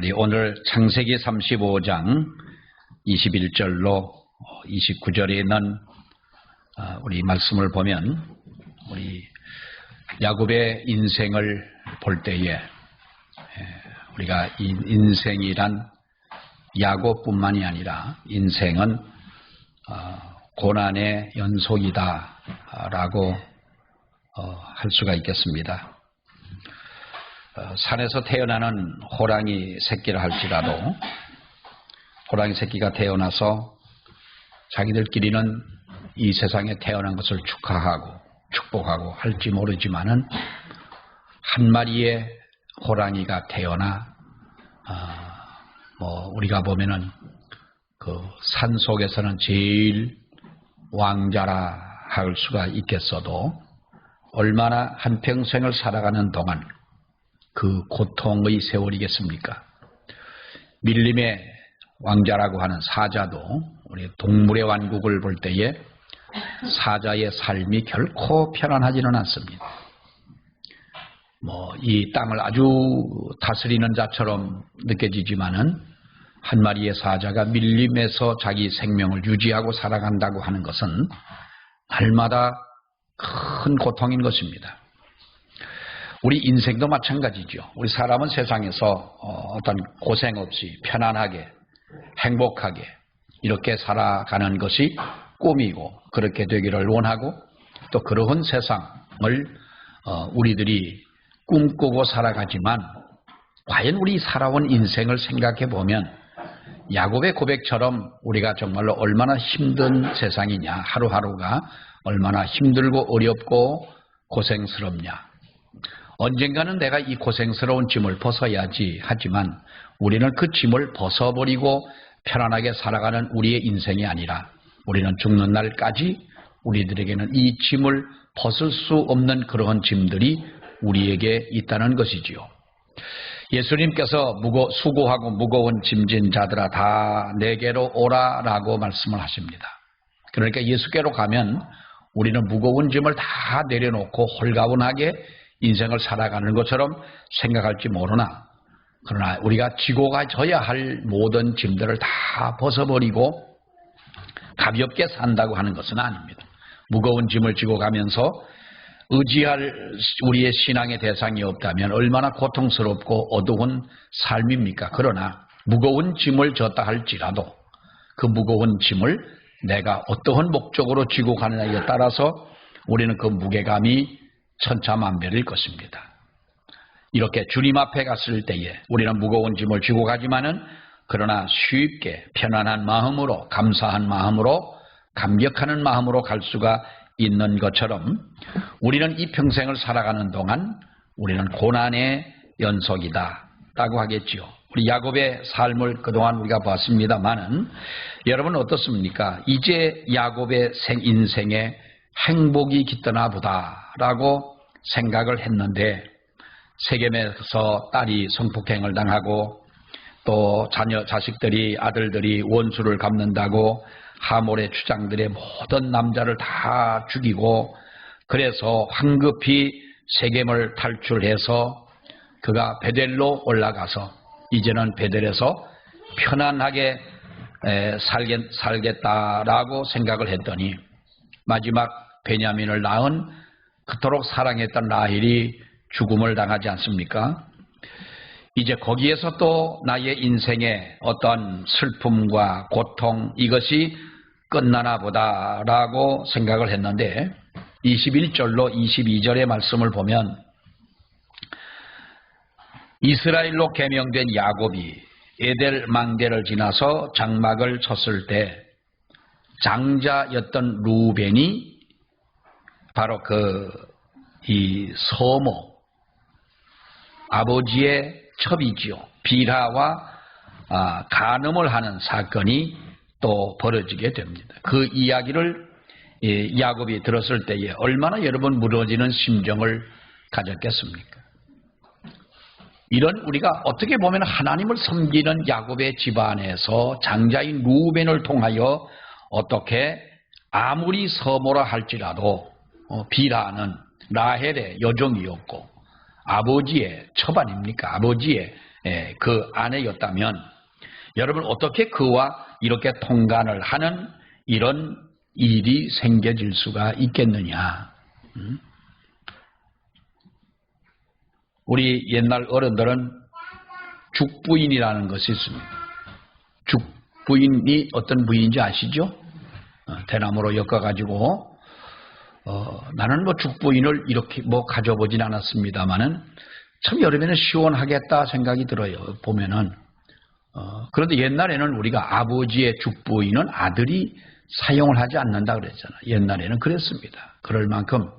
우리 오늘 창세기 35장 21절로 29절에 있는 우리 말씀을 보면 우리 야곱의 인생을 볼 때에 우리가 인생이란 야곱뿐만이 아니라 인생은 고난의 연속이다라고 할 수가 있겠습니다. 산에서 태어나는 호랑이 새끼를 할지라도 호랑이 새끼가 태어나서 자기들끼리는 이 세상에 태어난 것을 축하하고 축복하고 할지 모르지만은 한 마리의 호랑이가 태어나 우리가 보면은 그 산 속에서는 제일 왕자라 할 수가 있겠어도 얼마나 한평생을 살아가는 동안 그 고통의 세월이겠습니까? 밀림의 왕자라고 하는 사자도 우리 동물의 왕국을 볼 때에 사자의 삶이 결코 편안하지는 않습니다. 이 땅을 아주 다스리는 자처럼 느껴지지만은 한 마리의 사자가 밀림에서 자기 생명을 유지하고 살아간다고 하는 것은 날마다 큰 고통인 것입니다. 우리 인생도 마찬가지죠. 우리 사람은 세상에서 어떤 고생 없이 편안하게 행복하게 이렇게 살아가는 것이 꿈이고 그렇게 되기를 원하고 또 그러한 세상을 우리들이 꿈꾸고 살아가지만 과연 우리 살아온 인생을 생각해 보면 야곱의 고백처럼 우리가 정말로 얼마나 힘든 세상이냐, 하루하루가 얼마나 힘들고 어렵고 고생스럽냐. 언젠가는 내가 이 고생스러운 짐을 벗어야지 하지만 우리는 그 짐을 벗어버리고 편안하게 살아가는 우리의 인생이 아니라 우리는 죽는 날까지 우리들에게는 이 짐을 벗을 수 없는 그러한 짐들이 우리에게 있다는 것이지요. 예수님께서 수고하고 무거운 짐진 자들아 다 내게로 오라라고 말씀을 하십니다. 그러니까 예수께로 가면 우리는 무거운 짐을 다 내려놓고 홀가분하게 인생을 살아가는 것처럼 생각할지 모르나 그러나 우리가 지고 가져야 할 모든 짐들을 다 벗어버리고 가볍게 산다고 하는 것은 아닙니다. 무거운 짐을 지고 가면서 의지할 우리의 신앙의 대상이 없다면 얼마나 고통스럽고 어두운 삶입니까? 그러나 무거운 짐을 졌다 할지라도 그 무거운 짐을 내가 어떠한 목적으로 지고 가느냐에 따라서 우리는 그 무게감이 천차만별일 것입니다. 이렇게 주님 앞에 갔을 때에 우리는 무거운 짐을 지고 가지만은 그러나 쉽게 편안한 마음으로 감사한 마음으로 감격하는 마음으로 갈 수가 있는 것처럼 우리는 이 평생을 살아가는 동안 우리는 고난의 연속이다 라고 하겠지요. 우리 야곱의 삶을 그동안 우리가 봤습니다만은 여러분 어떻습니까? 이제 야곱의 인생에 행복이 깃드나 보다라고 생각을 했는데 세겜에서 딸이 성폭행을 당하고 또 자식들이 아들들이 원수를 갚는다고 하몰의 주장들의 모든 남자를 다 죽이고 그래서 황급히 세겜을 탈출해서 그가 베델로 올라가서 이제는 베델에서 편안하게 살겠다라고 생각을 했더니 마지막 베냐민을 낳은 그토록 사랑했던 라헬이 죽음을 당하지 않습니까? 이제 거기에서 또 나의 인생의 어떤 슬픔과 고통 이것이 끝나나 보다라고 생각을 했는데 21절로 22절의 말씀을 보면 이스라엘로 개명된 야곱이 에델 망대를 지나서 장막을 쳤을 때 장자였던 루벤이 바로 이 서모 아버지의 첩이지요. 비라와 간음을 하는 사건이 또 벌어지게 됩니다. 그 이야기를 야곱이 들었을 때에 얼마나 여러분 무너지는 심정을 가졌겠습니까? 이런 우리가 어떻게 보면 하나님을 섬기는 야곱의 집안에서 장자인 루벤을 통하여 어떻게 아무리 서모라 할지라도 비라는 라헬의 여종이었고 아버지의 첩 아닙니까? 아버지의 그 아내였다면 여러분 어떻게 그와 이렇게 통간을 하는 이런 일이 생겨질 수가 있겠느냐. 우리 옛날 어른들은 죽부인이라는 것이 있습니다. 죽부인이 어떤 부인인지 아시죠? 대나무로 엮어가지고 나는 뭐 죽부인을 이렇게 뭐 가져보진 않았습니다만은 참 여름에는 시원하겠다 생각이 들어요. 보면은 그런데 옛날에는 우리가 아버지의 죽부인은 아들이 사용을 하지 않는다 그랬잖아요. 옛날에는 그랬습니다. 그럴 만큼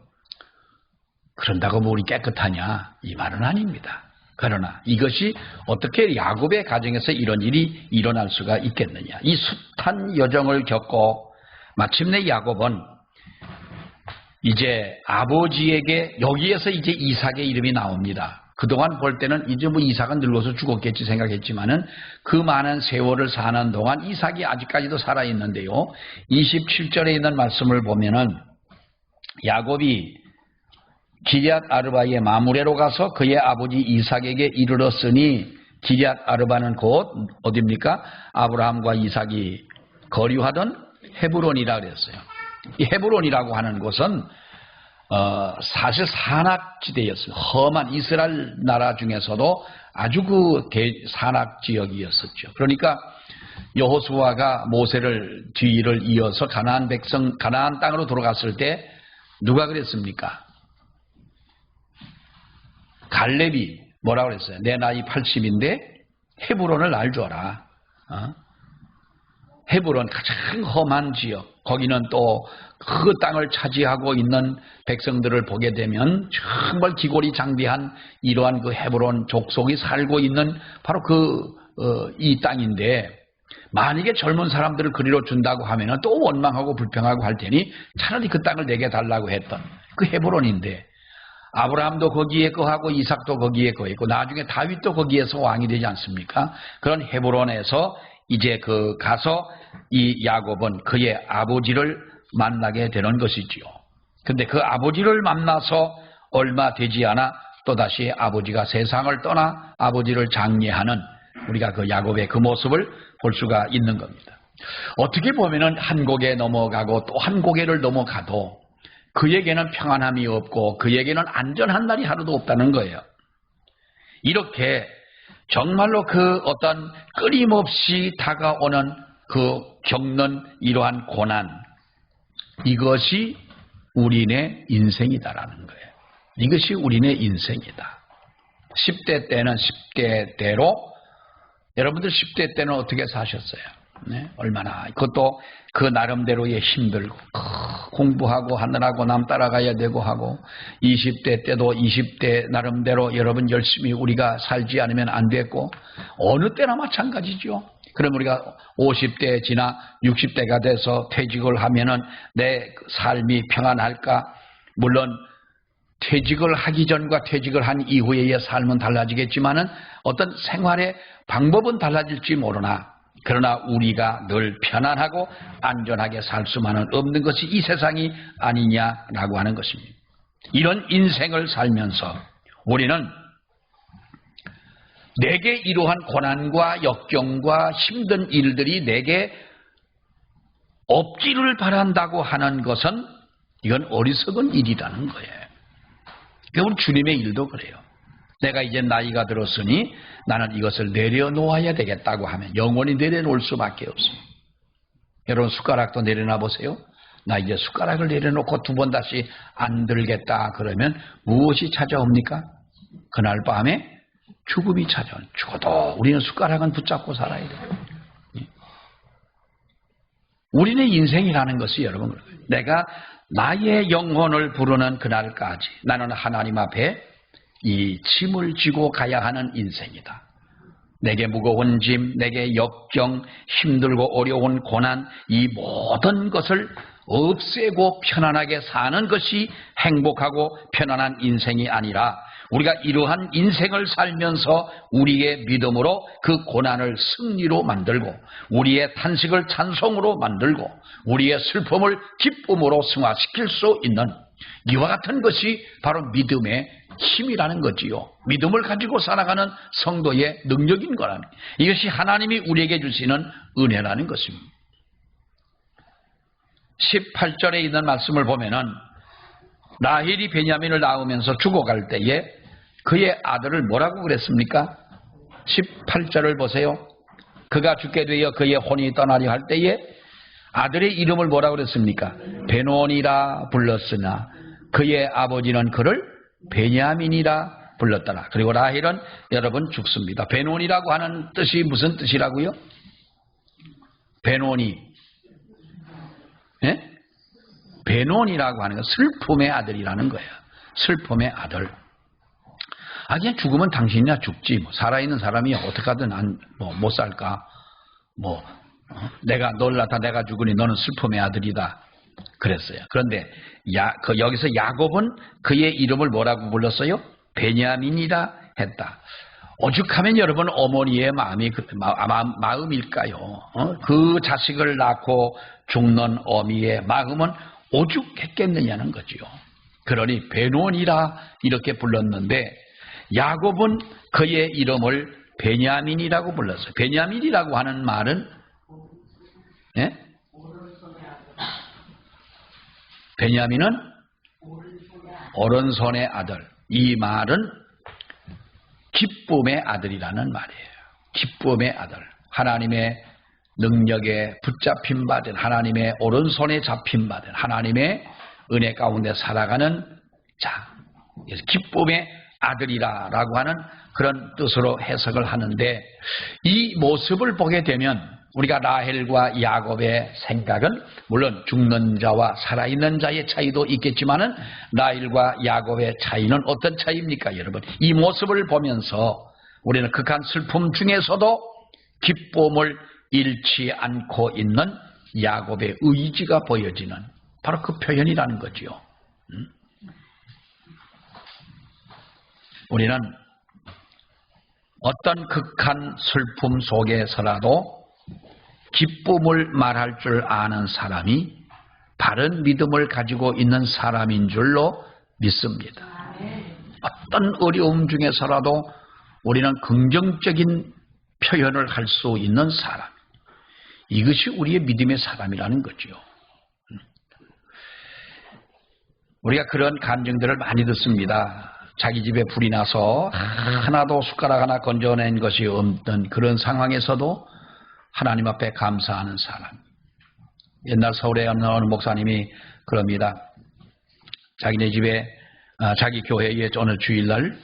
그런다고 뭐 우리 깨끗하냐 이 말은 아닙니다. 그러나 이것이 어떻게 야곱의 가정에서 이런 일이 일어날 수가 있겠느냐. 이 숱한 여정을 겪고 마침내 야곱은 이제 아버지에게 여기에서 이제 이삭의 이름이 나옵니다. 그동안 볼 때는 이제 뭐 이삭은 늙어서 죽었겠지 생각했지만은 그 많은 세월을 사는 동안 이삭이 아직까지도 살아있는데요. 27절에 있는 말씀을 보면은 야곱이 기럇 아르바의 마므레로 가서 그의 아버지 이삭에게 이르렀으니 기럇 아르바는 곧 어디입니까? 아브라함과 이삭이 거류하던 헤브론이라 그랬어요. 이 헤브론이라고 하는 곳은 사실 산악지대였어요. 험한 이스라엘 나라 중에서도 아주 그 산악 지역이었었죠. 그러니까 여호수아가 모세를 뒤를 이어서 가나안 땅으로 들어갔을 때 누가 그랬습니까? 갈렙이 뭐라고 그랬어요? 내 나이 80인데 헤브론을 날 줘라. 헤브론 가장 험한 지역, 거기는 또 그 땅을 차지하고 있는 백성들을 보게 되면 정말 기골이 장대한 이러한 그 헤브론 족속이 살고 있는 바로 이 땅인데 만약에 젊은 사람들을 그리로 준다고 하면은 또 원망하고 불평하고 할 테니 차라리 그 땅을 내게 달라고 했던 그 헤브론인데 아브라함도 거기에 거하고 이삭도 거기에 거했고 나중에 다윗도 거기에서 왕이 되지 않습니까? 그런 헤브론에서 이제 가서 이 야곱은 그의 아버지를 만나게 되는 것이지요. 근데 그 아버지를 만나서 얼마 되지 않아 또다시 아버지가 세상을 떠나 아버지를 장례하는 우리가 그 야곱의 그 모습을 볼 수가 있는 겁니다. 어떻게 보면은 한 고개 넘어가고 또 한 고개를 넘어가도 그에게는 평안함이 없고 그에게는 안전한 날이 하루도 없다는 거예요. 이렇게 정말로 그 어떤 끊임없이 다가오는 겪는 이러한 고난, 이것이 우리네 인생이다라는 거예요. 이것이 우리네 인생이다. 10대 때는 10대대로 여러분들 10대 때는 어떻게 사셨어요? 네? 얼마나 그것도 그 나름대로의 힘들고 공부하고 하느라고 남 따라가야 되고 하고 20대 때도 20대 나름대로 여러분 열심히 우리가 살지 않으면 안 됐고 어느 때나 마찬가지죠. 그럼 우리가 50대 지나 60대가 돼서 퇴직을 하면은 내 삶이 평안할까? 물론 퇴직을 하기 전과 퇴직을 한 이후의 삶은 달라지겠지만은 어떤 생활의 방법은 달라질지 모르나 그러나 우리가 늘 편안하고 안전하게 살 수만은 없는 것이 이 세상이 아니냐라고 하는 것입니다. 이런 인생을 살면서 우리는 내게 이러한 고난과 역경과 힘든 일들이 내게 없기를 바란다고 하는 이건 어리석은 일이라는 거예요. 우리 주님의 일도 그래요. 내가 이제 나이가 들었으니 나는 이것을 내려놓아야 되겠다고 하면 영원히 내려놓을 수밖에 없습니다. 여러분 숟가락도 내려놔 보세요. 나 이제 숟가락을 내려놓고 두 번 다시 안 들겠다 그러면 무엇이 찾아옵니까? 그날 밤에 죽음이 찾아온. 죽어도 우리는 숟가락은 붙잡고 살아야 돼요. 우리는 인생이라는 것이 여러분 내가 나의 영혼을 부르는 그날까지 나는 하나님 앞에 이 짐을 지고 가야 하는 인생이다. 내게 무거운 짐, 내게 역경, 힘들고 어려운 고난 이 모든 것을 없애고 편안하게 사는 것이 행복하고 편안한 인생이 아니라 우리가 이러한 인생을 살면서 우리의 믿음으로 그 고난을 승리로 만들고 우리의 탄식을 찬송으로 만들고 우리의 슬픔을 기쁨으로 승화시킬 수 있는 이와 같은 것이 바로 믿음의 힘이라는 거지요. 믿음을 가지고 살아가는 성도의 능력인 거랍니다. 이것이 하나님이 우리에게 주시는 은혜라는 것입니다. 18절에 있는 말씀을 보면은 라헬이 베냐민을 낳으면서 죽어갈 때에 그의 아들을 뭐라고 그랬습니까? 18절을 보세요. 그가 죽게 되어 그의 혼이 떠나려 할 때에 아들의 이름을 뭐라고 그랬습니까? 베노니라 불렀으나 그의 아버지는 그를 베냐민이라 불렀더라. 그리고 라헬은 여러분 죽습니다. 베노니라고 하는 뜻이 무슨 뜻이라고요? 베노니. 예? 베논이라고 하는 건 슬픔의 아들이라는 거예요. 슬픔의 아들. 그냥 죽으면 당신이나 죽지. 살아있는 사람이 어떻게 하든 못 살까. 내가 널 낳다 내가 죽으니 너는 슬픔의 아들이다. 그랬어요. 그런데 여기서 야곱은 그의 이름을 뭐라고 불렀어요? 베냐민이라 했다. 오죽하면 여러분 어머니의 마음일까요? 그 자식을 낳고 죽는 어미의 마음은 오죽했겠느냐는 거지요. 그러니 베논이라 이렇게 불렀는데 야곱은 그의 이름을 베냐민이라고 불렀어요. 베냐민이라고 하는 말은 베냐민은 오른손의 아들. 이 말은 기쁨의 아들이라는 말이에요. 기쁨의 아들. 하나님의 능력에 붙잡힌 받은 하나님의 오른손에 잡힌 받은 하나님의 은혜 가운데 살아가는 자, 기쁨의 아들이라고 하는 그런 뜻으로 해석을 하는데 이 모습을 보게 되면 우리가 라헬과 야곱의 생각은 물론 죽는 자와 살아있는 자의 차이도 있겠지만은 라헬과 야곱의 차이는 어떤 차이입니까, 여러분? 이 모습을 보면서 우리는 극한 슬픔 중에서도 기쁨을 잃지 않고 있는 야곱의 의지가 보여지는 바로 그 표현이라는 거지요. 우리는 어떤 극한 슬픔 속에서라도 기쁨을 말할 줄 아는 사람이 바른 믿음을 가지고 있는 사람인 줄로 믿습니다. 어떤 어려움 중에서라도 우리는 긍정적인 표현을 할 수 있는 사람. 이것이 우리의 믿음의 사람이라는 거죠. 우리가 그런 감정들을 많이 듣습니다. 자기 집에 불이 나서 하나도 숟가락 하나 건져낸 것이 없던 그런 상황에서도 하나님 앞에 감사하는 사람. 옛날 서울에 어느 목사님이 그럽니다. 자기네 집에 자기 교회에 어느 주일날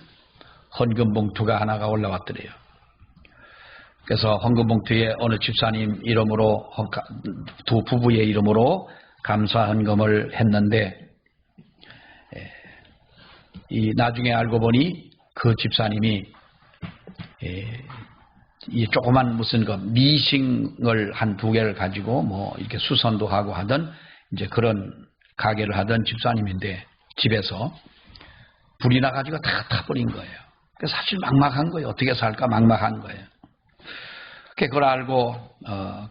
헌금 봉투가 하나가 올라왔더래요. 그래서 헌금 봉투에 어느 집사님 이름으로 두 부부의 이름으로 감사 헌금을 했는데 이 나중에 알고 보니 그 집사님이 이 조그만 무슨 그 미싱을 한 2개를 가지고 뭐 이렇게 수선도 하고 하던 이제 그런 가게를 하던 집사님인데 집에서 불이 나가지고 다 타버린 거예요. 그래서 사실 막막한 거예요. 어떻게 살까 막막한 거예요. 그걸 알고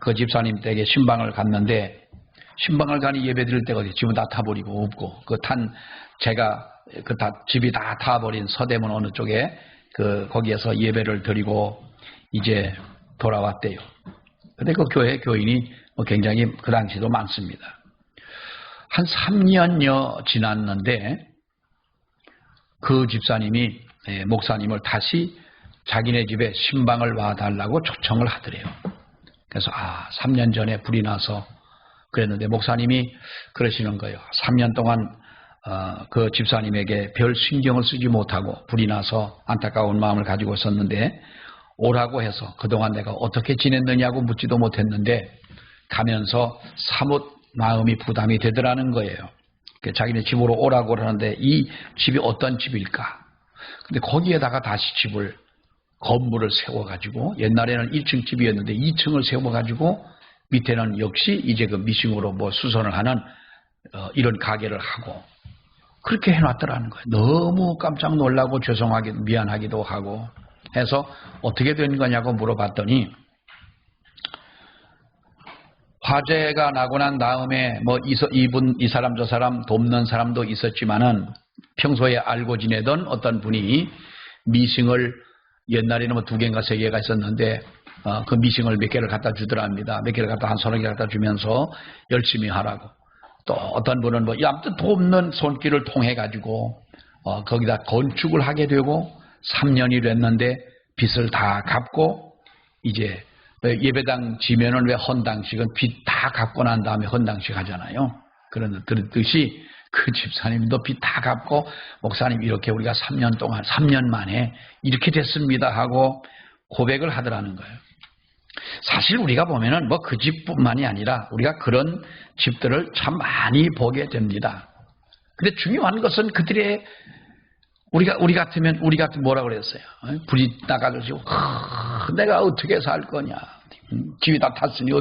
그 집사님 댁에 신방을 갔는데 신방을 가니 예배 드릴 때가 어디 집은 다 타버리고 없고 제가 집이 다 타버린 서대문 어느 쪽에 거기에서 예배를 드리고 이제 돌아왔대요. 근데 그 교회 교인이 굉장히 그 당시도 많습니다. 한 3년여 지났는데 그 집사님이 목사님을 다시 자기네 집에 신방을 와달라고 초청을 하더래요. 그래서 3년 전에 불이 나서 그랬는데 목사님이 그러시는 거예요. 3년 동안 그 집사님에게 별 신경을 쓰지 못하고 불이 나서 안타까운 마음을 가지고 있었는데 오라고 해서 그동안 내가 어떻게 지냈느냐고 묻지도 못했는데 가면서 사뭇 마음이 부담이 되더라는 거예요. 자기네 집으로 오라고 그러는데 이 집이 어떤 집일까? 근데 거기에다가 다시 건물을 세워가지고 옛날에는 1층 집이었는데 2층을 세워가지고 밑에는 역시 이제 그 미싱으로 뭐 수선을 하는 이런 가게를 하고 그렇게 해놨더라는 거예요. 너무 깜짝 놀라고 미안하기도 하고 해서 어떻게 된 거냐고 물어봤더니 화재가 나고 난 다음에 뭐 이 사람 저 사람 돕는 사람도 있었지만은 평소에 알고 지내던 어떤 분이 미싱을 옛날에는 뭐 2개인가 3개가 있었는데 그 미싱을 몇 개를 갖다 주더랍니다. 몇 개를 갖다 한 30개 갖다 주면서 열심히 하라고. 또 어떤 분은 뭐 아무튼 돕는 손길을 통해 가지고 거기다 건축을 하게 되고 3년이 됐는데 빚을 다 갚고 이제 예배당 지면은 왜 헌당식은 빚 다 갚고 난 다음에 헌당식 하잖아요. 그렇듯이 그 집사님도 빚 다 갚고 목사님 이렇게 우리가 3년 동안 3년 만에 이렇게 됐습니다 하고 고백을 하더라는 거예요. 사실 우리가 보면은 뭐 그 집뿐만이 아니라 우리가 그런 집들을 참 많이 보게 됩니다. 근데 중요한 것은 그들의 우리 같으면 뭐라 그랬어요? 불이 나가지고 내가 어떻게 살 거냐? 집이 다 탔으니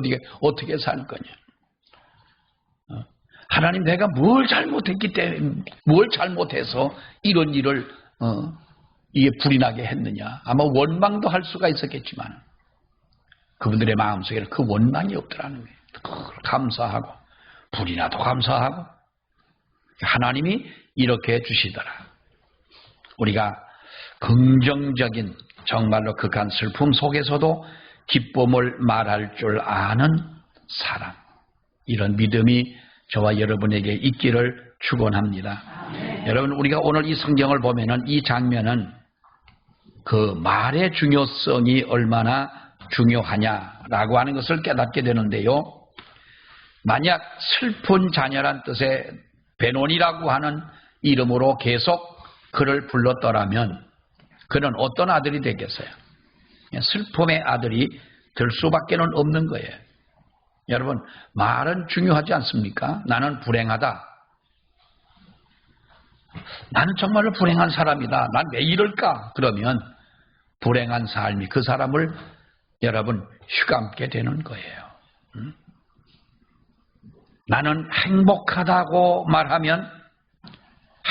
어떻게 살 거냐? 하나님 내가 뭘 잘못했기 때문에 뭘 잘못해서 이런 일을 이게 불이 나게 했느냐? 아마 원망도 할 수가 있었겠지만 그분들의 마음속에는 그 원망이 없더라는 거예요. 그걸 감사하고 불이 나도 감사하고 하나님이 이렇게 해주시더라. 우리가 긍정적인 정말로 극한 슬픔 속에서도 기쁨을 말할 줄 아는 사람, 이런 믿음이 저와 여러분에게 있기를 축원합니다. 여러분, 우리가 오늘 이 성경을 보면은 이 장면은 그 말의 중요성이 얼마나 중요하냐라고 하는 것을 깨닫게 되는데요. 만약 슬픈 자녀란 뜻의 베논이라고 하는 이름으로 계속 그를 불렀더라면 그는 어떤 아들이 되겠어요? 슬픔의 아들이 될 수밖에 없는 거예요. 여러분, 말은 중요하지 않습니까? 나는 불행하다. 나는 정말로 불행한 사람이다. 난 왜 이럴까? 그러면 불행한 삶이 그 사람을 여러분 휘감게 되는 거예요. 나는 행복하다고 말하면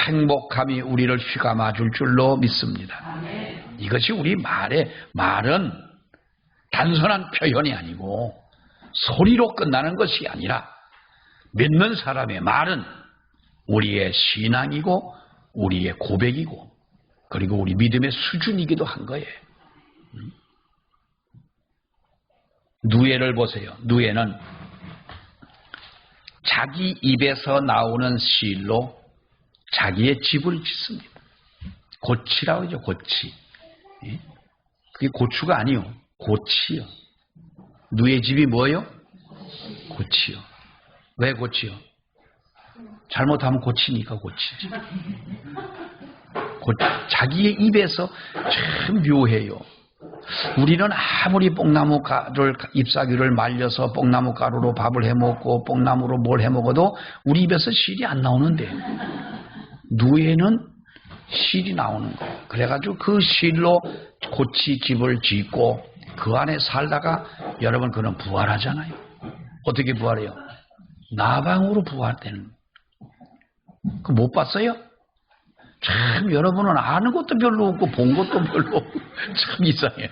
행복함이 우리를 휘감아 줄 줄로 믿습니다. 이것이 우리 말은 단순한 표현이 아니고 소리로 끝나는 것이 아니라 믿는 사람의 말은 우리의 신앙이고 우리의 고백이고 그리고 우리 믿음의 수준이기도 한 거예요. 누에를 보세요. 누에는 자기 입에서 나오는 실로 자기의 집을 짓습니다. 고치라고 하죠. 고치. 그게 고추가 아니요. 고치요. 누의 집이 뭐예요? 고치요. 왜 고치요? 잘못하면 고치니까 고치지. 자기의 입에서 참 묘해요. 우리는 아무리 뽕나무 가루를 잎사귀를 말려서 뽕나무 가루로 밥을 해먹고 뽕나무로 뭘 해먹어도 우리 입에서 실이 안 나오는데 누에는 실이 나오는 거예요. 그래가지고 그 실로 고치 집을 짓고 그 안에 살다가 여러분 그는 부활하잖아요. 어떻게 부활해요? 나방으로 부활되는. 그 못 봤어요? 참 여러분은 아는 것도 별로 없고 본 것도 별로 없고 참 이상해요.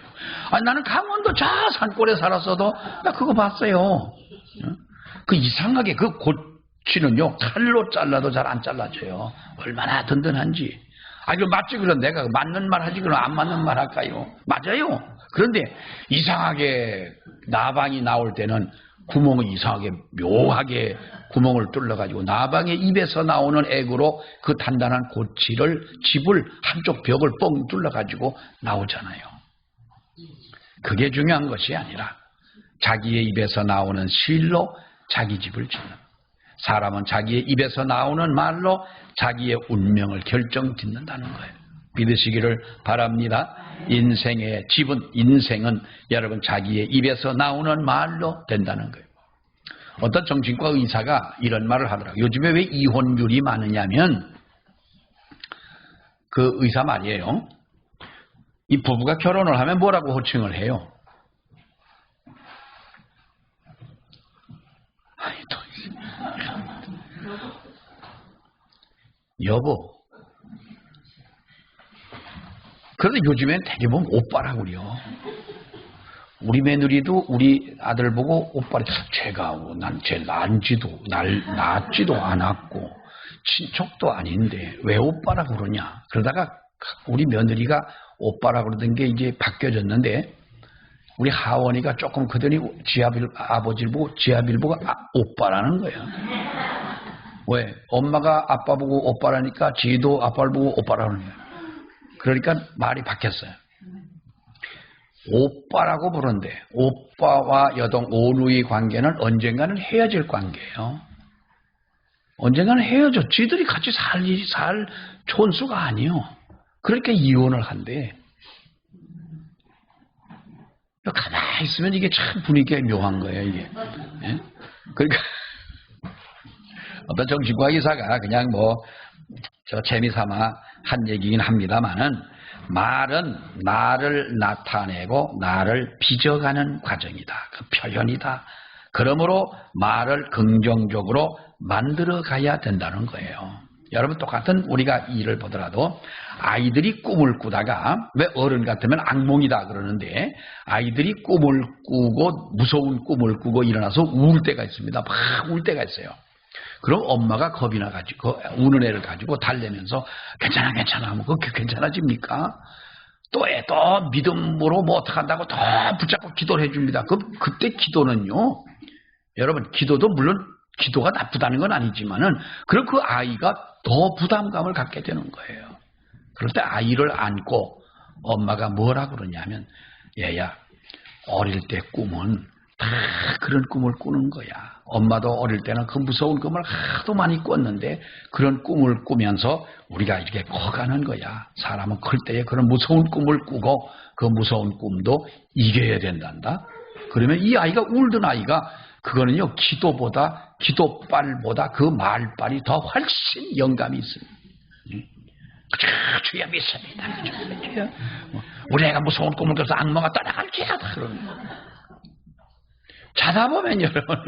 아니 나는 강원도 저 산골에 살았어도 나 그거 봤어요. 그 이상하게 그 고치는요 칼로 잘라도 잘 안 잘라져요. 얼마나 든든한지. 아니 그 맞지? 그럼 내가 맞는 말 하지 그럼 안 맞는 말 할까요? 맞아요. 그런데 이상하게 나방이 나올 때는 구멍을 이상하게 묘하게 구멍을 뚫어가지고 나방의 입에서 나오는 액으로 그 단단한 집을 한쪽 벽을 뻥 뚫어가지고 나오잖아요. 그게 중요한 것이 아니라 자기의 입에서 나오는 실로 자기 집을 짓는 사람은 자기의 입에서 나오는 말로 자기의 운명을 결정짓는다는 거예요. 믿으시기를 바랍니다. 인생은 여러분 자기의 입에서 나오는 말로 된다는 거예요. 어떤 정신과 의사가 이런 말을 하더라고요. 요즘에 왜 이혼율이 많으냐면 그 의사 말이에요. 이 부부가 결혼을 하면 뭐라고 호칭을 해요? 여보. 그런데 요즘엔 되게 보면 오빠라고 그래요. 우리 며느리도 우리 아들 보고 오빠래. 제가 난 쟤 낳지도 않았고 친척도 아닌데 왜 오빠라고 그러냐. 그러다가 우리 며느리가 오빠라고 그러던 게 이제 바뀌어졌는데 우리 하원이가 조금 크더니 아버지를 보고 지아비를 보고 오빠라는 거야. 왜? 엄마가 아빠 보고 오빠라니까 지도 아빠를 보고 오빠라는 거야. 그러니까 말이 바뀌었어요. 오빠라고 부른대. 오빠와 여동 오누이 관계는 언젠가는 헤어질 관계예요. 언젠가는 헤어져. 지들이 같이 살 촌수가 아니요. 그러니까 이혼을 한대. 가만히 있으면 이게 참 분위기가 묘한 거예요, 이게. 예? 그러니까 어떤 정신과 의사가 그냥 재미삼아 한 얘기긴 합니다만은 말은 나를 나타내고 나를 빚어가는 과정이다. 그 표현이다. 그러므로 말을 긍정적으로 만들어 가야 된다는 거예요. 여러분 똑같은 우리가 일을 보더라도 아이들이 꿈을 꾸다가 왜 어른 같으면 악몽이다 그러는데 아이들이 꿈을 꾸고 무서운 꿈을 꾸고 일어나서 울 때가 있습니다. 막 울 때가 있어요. 그럼 엄마가 겁이 나가지고 우는 애를 가지고 달래면서 괜찮아 하면 그게 괜찮아집니까? 또 믿음으로 어떡한다고 더 붙잡고 기도를 해줍니다. 그때 기도는요. 여러분 기도도 물론 기도가 나쁘다는 건 아니지만은 그럼 그 아이가 더 부담감을 갖게 되는 거예요. 그럴 때 아이를 안고 엄마가 뭐라 그러냐면 얘야 어릴 때 꿈은 다 그런 꿈을 꾸는 거야. 엄마도 어릴 때는 그 무서운 꿈을 하도 많이 꿨는데 그런 꿈을 꾸면서 우리가 이렇게 커가는 거야. 사람은 클 때에 그런 무서운 꿈을 꾸고 그 무서운 꿈도 이겨야 된단다. 그러면 이 아이가 울던 아이가 그거는요 기도빨보다 그 말빨이 더 훨씬 영감이 있습니다. 주여 믿습니다. 우리 애가 무서운 꿈을 꿔서 악몽아 떠나갈지야 그러는 거. 자다 보면 여러분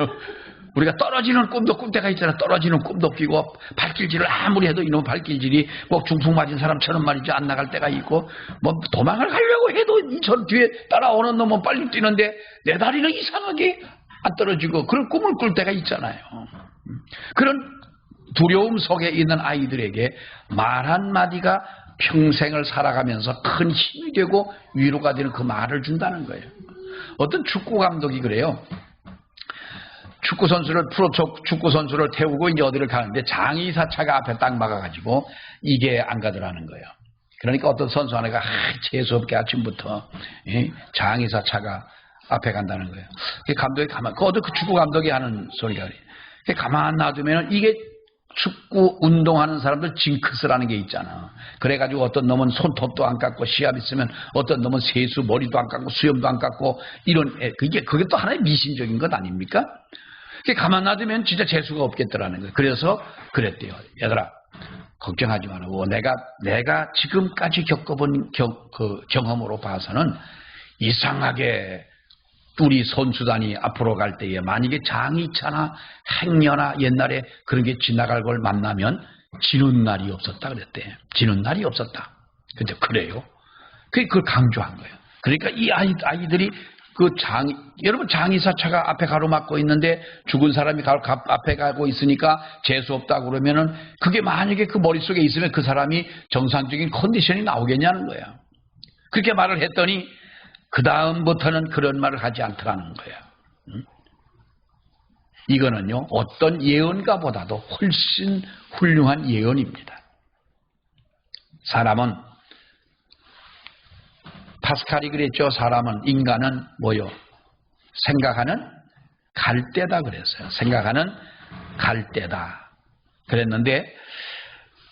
우리가 떨어지는 꿈도 꿀 때가 있잖아. 떨어지는 꿈도 끼고 발길질을 아무리 해도 이놈 발길질이 꼭 중풍 맞은 사람처럼 말이지 안 나갈 때가 있고 도망을 가려고 해도 저 뒤에 따라오는 놈은 빨리 뛰는데 내 다리는 이상하게 안 떨어지고 그런 꿈을 꿀 때가 있잖아요. 그런 두려움 속에 있는 아이들에게 말 한마디가 평생을 살아가면서 큰 힘이 되고 위로가 되는 그 말을 준다는 거예요. 어떤 축구 감독이 그래요. 프로 축구 선수를 태우고 이제 어디를 가는데 장의사차가 앞에 딱 막아가지고 이게 안 가더라는 거예요. 그러니까 어떤 선수 하나가 재수없게 아침부터 장의사차가 앞에 간다는 거예요. 감독이 그 축구 감독이 하는 소리가 그래요. 가만 놔두면 이게 축구 운동하는 사람들 징크스라는 게 있잖아. 그래가지고 어떤 놈은 손톱도 안 깎고 시합 있으면 어떤 놈은 세수 머리도 안 깎고 수염도 안 깎고 그게 또 하나의 미신적인 것 아닙니까? 가만 놔두면 진짜 재수가 없겠더라는 거예요. 그래서 그랬대요. 얘들아 걱정하지 말고 내가 지금까지 겪어본 경험으로 봐서는 이상하게 우리 선수단이 앞으로 갈 때에 만약에 장이차나 행여나 옛날에 그런 게 지나갈 걸 만나면 지는 날이 없었다 그랬대. 지는 날이 없었다. 근데 그래요. 그걸 강조한 거예요. 그러니까 이 아이들이 여러분 장의사차가 앞에 가로막고 있는데 죽은 사람이 앞에 가고 있으니까 재수 없다고 그러면은 그게 만약에 그 머릿속에 있으면 그 사람이 정상적인 컨디션이 나오겠냐는 거야. 그렇게 말을 했더니 그 다음부터는 그런 말을 하지 않더라는 거야. 이거는요 어떤 예언가보다도 훨씬 훌륭한 예언입니다. 사람은 파스칼이 그랬죠. 인간은 생각하는 갈대다 그랬어요. 생각하는 갈대다 그랬는데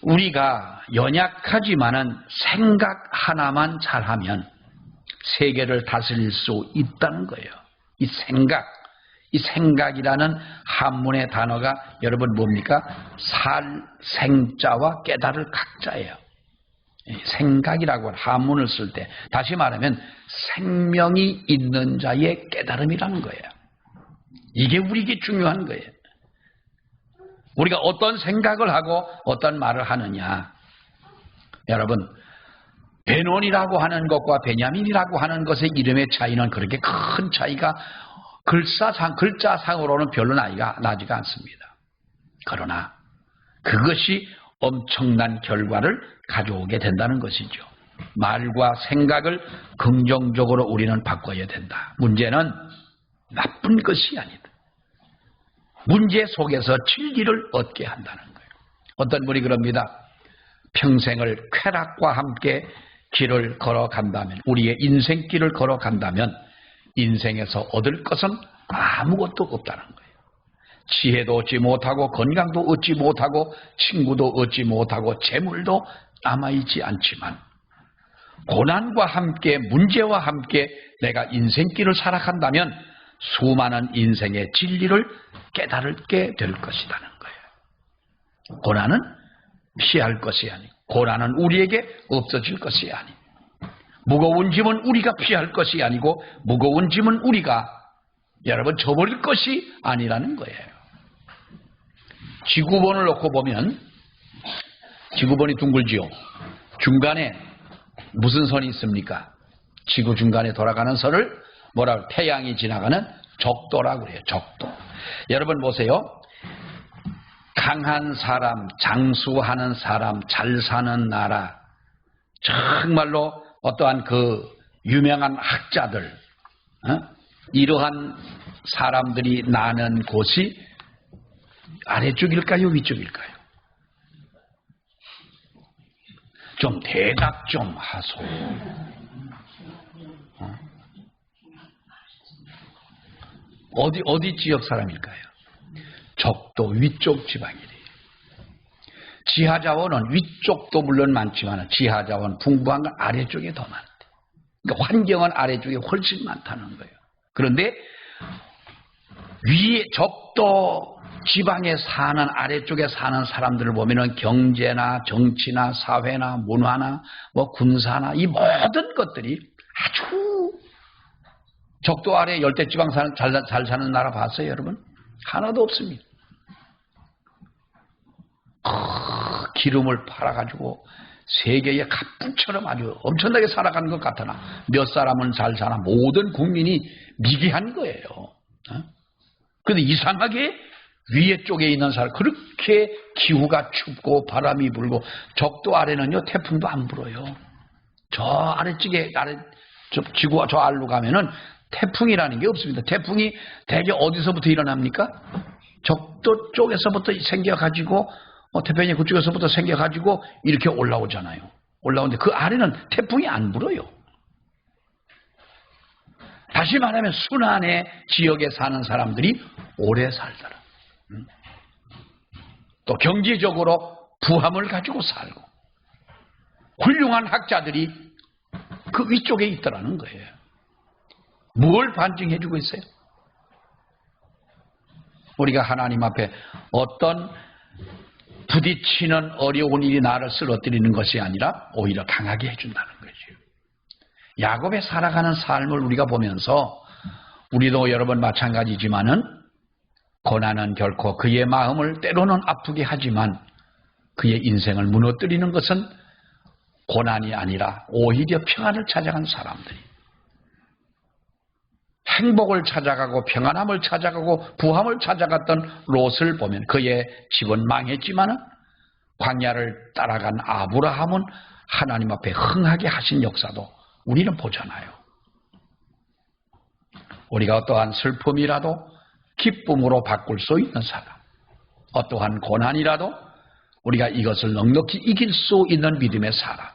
우리가 연약하지만은 생각 하나만 잘하면 세계를 다스릴 수 있다는 거예요. 이 생각이라는 한문의 단어가 여러분 뭡니까? 생자와 깨달을 각자예요. 생각이라고 하는 한문을 쓸 때 다시 말하면 생명이 있는 자의 깨달음이라는 거예요. 이게 우리에게 중요한 거예요. 우리가 어떤 생각을 하고 어떤 말을 하느냐. 여러분 베논이라고 하는 것과 베냐민이라고 하는 것의 이름의 차이는 그렇게 큰 차이가 글자상으로는 별로 나지가 않습니다. 그러나 그것이 엄청난 결과를 가져오게 된다는 것이죠. 말과 생각을 긍정적으로 우리는 바꿔야 된다. 문제는 나쁜 것이 아니다. 문제 속에서 진리를 얻게 한다는 거예요. 어떤 분이 그럽니다. 평생을 쾌락과 함께 길을 걸어간다면, 우리의 인생길을 걸어간다면 인생에서 얻을 것은 아무것도 없다는 거예요. 지혜도 얻지 못하고 건강도 얻지 못하고 친구도 얻지 못하고 재물도 남아있지 않지만 고난과 함께 문제와 함께 내가 인생길을 살아간다면 수많은 인생의 진리를 깨달게 될 것이라는 거예요. 고난은 피할 것이 아니고 고난은 우리에게 없어질 것이 아니고 무거운 짐은 우리가 피할 것이 아니고 무거운 짐은 우리가 여러분 져버릴 것이 아니라는 거예요. 지구본을 놓고 보면 지구본이 둥글지요. 중간에 무슨 선이 있습니까? 지구 중간에 돌아가는 선을 뭐라고 태양이 지나가는 적도라고 그래요. 적도. 여러분 보세요. 강한 사람, 장수하는 사람, 잘 사는 나라, 정말로 어떠한 그 유명한 학자들, 이러한 사람들이 나는 곳이 아래쪽일까요? 위쪽일까요? 좀 대답 좀 하소. 어디 지역 사람일까요? 적도 위쪽 지방이래요. 지하자원은 위쪽도 물론 많지만 지하자원 풍부한 건 아래쪽에 더 많대. 그러니까 환경은 아래쪽에 훨씬 많다는 거예요. 그런데 위에 적도 지방에 사는 아래쪽에 사는 사람들을 보면은 경제나 정치나 사회나 문화나 뭐 군사나 이 모든 것들이 아주 적도 아래 열대지방 잘 사는 나라 봤어요, 여러분? 하나도 없습니다. 기름을 팔아가지고 세계의 갑부처럼 아주 엄청나게 살아가는 것 같으나 몇 사람은 잘 사나 모든 국민이 미개한 거예요. 그런데 이상하게 위에 쪽에 있는 사람 그렇게 기후가 춥고 바람이 불고 적도 아래는요 태풍도 안 불어요. 저 아래쪽에 지구가 저 아래로 가면은 태풍이라는 게 없습니다. 태풍이 대개 어디서부터 일어납니까? 적도 쪽에서부터 생겨가지고 태평양 그쪽에서부터 생겨가지고 이렇게 올라오잖아요. 올라오는데 그 아래는 태풍이 안 불어요. 다시 말하면 순환의 지역에 사는 사람들이 오래 살더라. 또 경제적으로 부함을 가지고 살고 훌륭한 학자들이 그 위쪽에 있더라는 거예요. 뭘 반증해주고 있어요? 우리가 하나님 앞에 어떤 부딪히는 어려운 일이 나를 쓰러뜨리는 것이 아니라 오히려 강하게 해준다는 거죠. 야곱의 살아가는 삶을 우리가 보면서 우리도 여러 번 마찬가지지만은 고난은 결코 그의 마음을 때로는 아프게 하지만 그의 인생을 무너뜨리는 것은 고난이 아니라 오히려 평안을 찾아간 사람들이 행복을 찾아가고 평안함을 찾아가고 부함을 찾아갔던 롯을 보면 그의 집은 망했지만 광야를 따라간 아브라함은 하나님 앞에 흥하게 하신 역사도 우리는 보잖아요. 우리가 어떠한 슬픔이라도 기쁨으로 바꿀 수 있는 사람, 어떠한 고난이라도 우리가 이것을 넉넉히 이길 수 있는 믿음의 사람,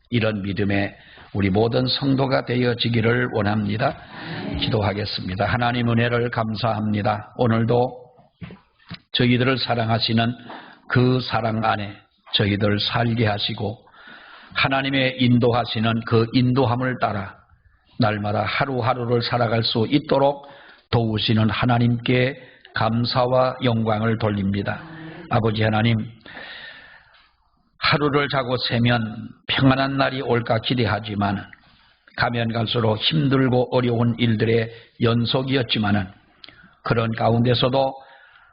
이런 믿음의 우리 모든 성도가 되어지기를 원합니다. 기도하겠습니다. 하나님 은혜를 감사합니다. 오늘도 저희들을 사랑하시는 그 사랑 안에 저희들 살게 하시고 하나님의 인도하시는 그 인도함을 따라 날마다 하루하루를 살아갈 수 있도록 도우시는 하나님께 감사와 영광을 돌립니다. 아버지 하나님, 하루를 자고 새면 평안한 날이 올까 기대하지만 가면 갈수록 힘들고 어려운 일들의 연속이었지만 그런 가운데서도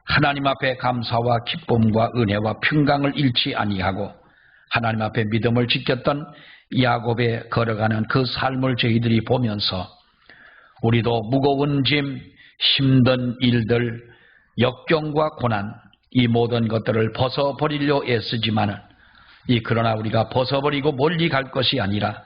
하나님 앞에 감사와 기쁨과 은혜와 평강을 잃지 아니하고 하나님 앞에 믿음을 지켰던 야곱의 걸어가는 그 삶을 저희들이 보면서 우리도 무거운 짐, 힘든 일들, 역경과 고난, 이 모든 것들을 벗어버리려 애쓰지만은 그러나 우리가 벗어버리고 멀리 갈 것이 아니라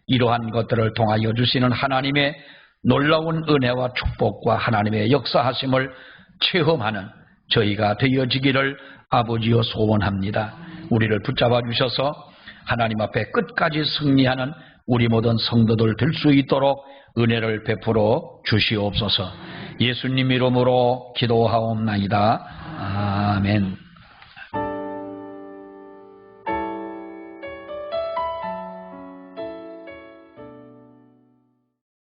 이러한 것들을 통하여 주시는 하나님의 놀라운 은혜와 축복과 하나님의 역사하심을 체험하는 저희가 되어지기를 아버지여 소원합니다. 우리를 붙잡아 주셔서 하나님 앞에 끝까지 승리하는 우리 모든 성도들 될 수 있도록 은혜를 베풀어 주시옵소서. 예수님 이름으로 기도하옵나이다. 아멘.